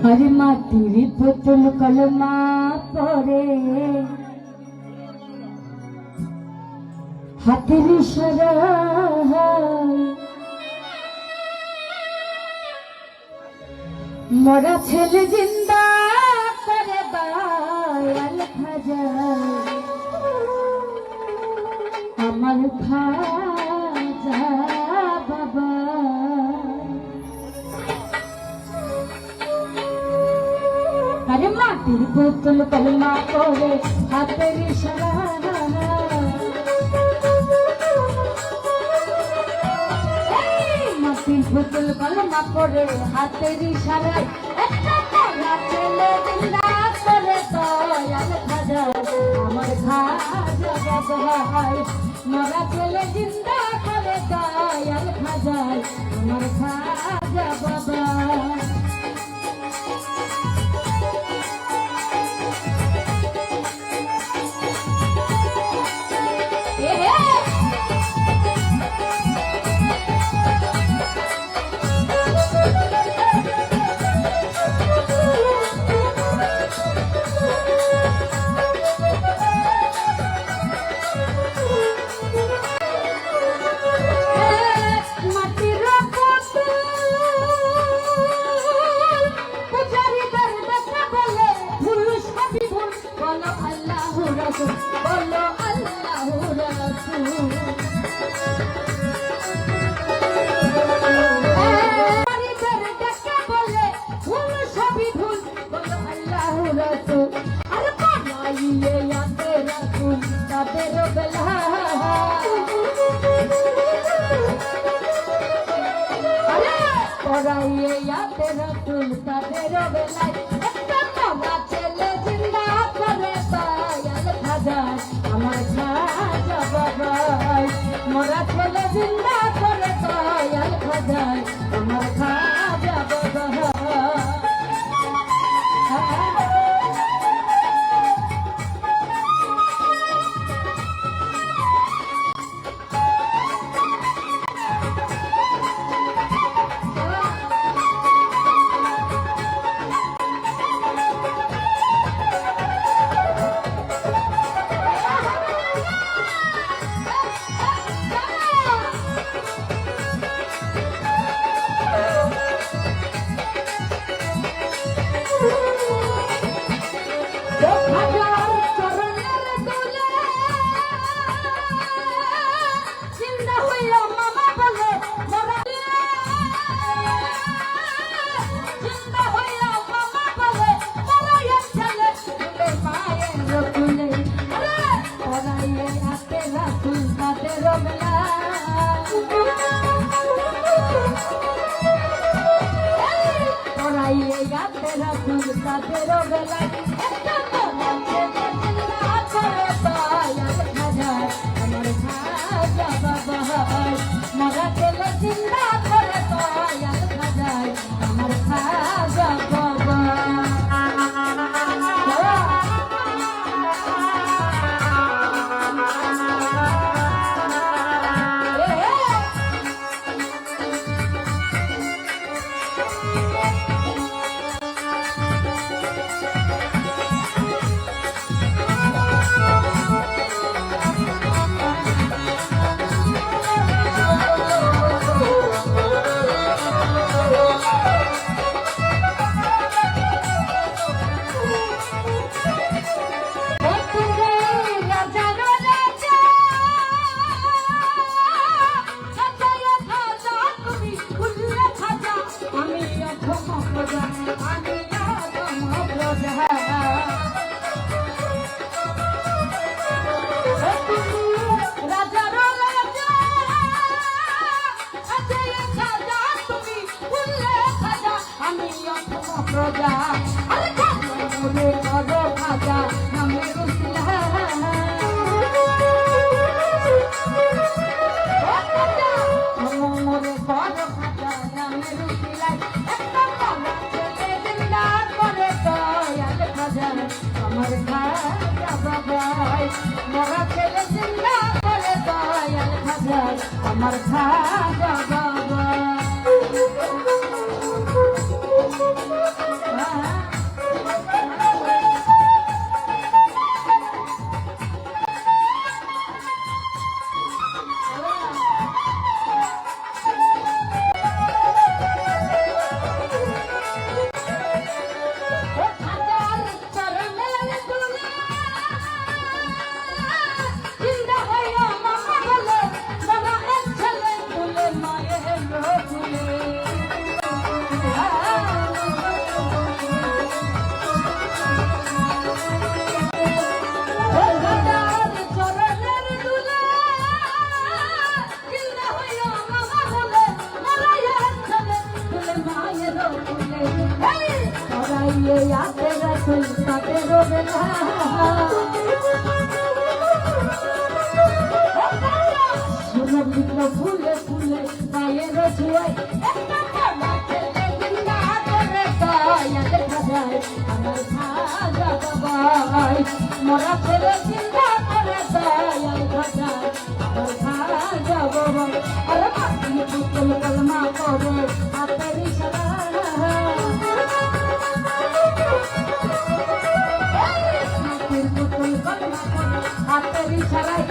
আরে মাটির পুতুল কলমা পরে হাতের ইশারায় মরা ছেলে জিন্দা করে বায়াল খাজা আমার খাজা বাবা। আরে মাটির পুতুল কলমা পরে হাতের ইশারায় মাটির পুতুল কলমা পরে হাতের ইশারায় একটা মরা ছেলে জিন্দা করে দয়াল খাজা আমার খাজা বাবা। মরা ছেলে জিন্দা করে দয়াল খাজা আমার খাজা বাবা। বলো আল্লাহু রাসূল আরিদের ডাকা বলে ভুল সবই ভুল বলো আল্লাহু রাসূল। আরে পালাইয়ে ইয়াতে রাসূল তাদের বেলা আরে পড়াইয়ে ইয়াতে রাসূল তাদের বেলায় একটা মরা ছেলে জিন্দা করে দয়াল খাজা আমার খাজা বাবা। মরা ছেলে জিন্দা করে দয়াল খাজা আমার খাজা বাবা। মরা ছেলে জিন্দা করে দয়াল খাজা আমার খাজা বাবা। প্রজা আরে কামরে করো খাজা নামে রুসলা কামরে করো খাজা নামে রুসলা একটা মরা ছেলে জিন্দা করে দয়াল খাজা আমার খাজা বাবা। মরা ছেলে জিন্দা করে দয়াল খাজা আমার খাজা বাবা। পায়ের ফুলে সরাইয়ে আসে রাসুল তাতে রবে না সোনার দিকে ফুলে ফুলে পায়ের ছুয়াই একটা বড় ছেলে জিন্দা করে দয়া দেখা যায় আমার খাজা বাবাই মরা ছেলে জিন্দা করে দয়া দেখা যায় আমার খাজা বাবাই আরে মাটি পুতুল কলমা করে হাতের ইশারা মাটির পুতুল কলমা করে হাতের ইশারায়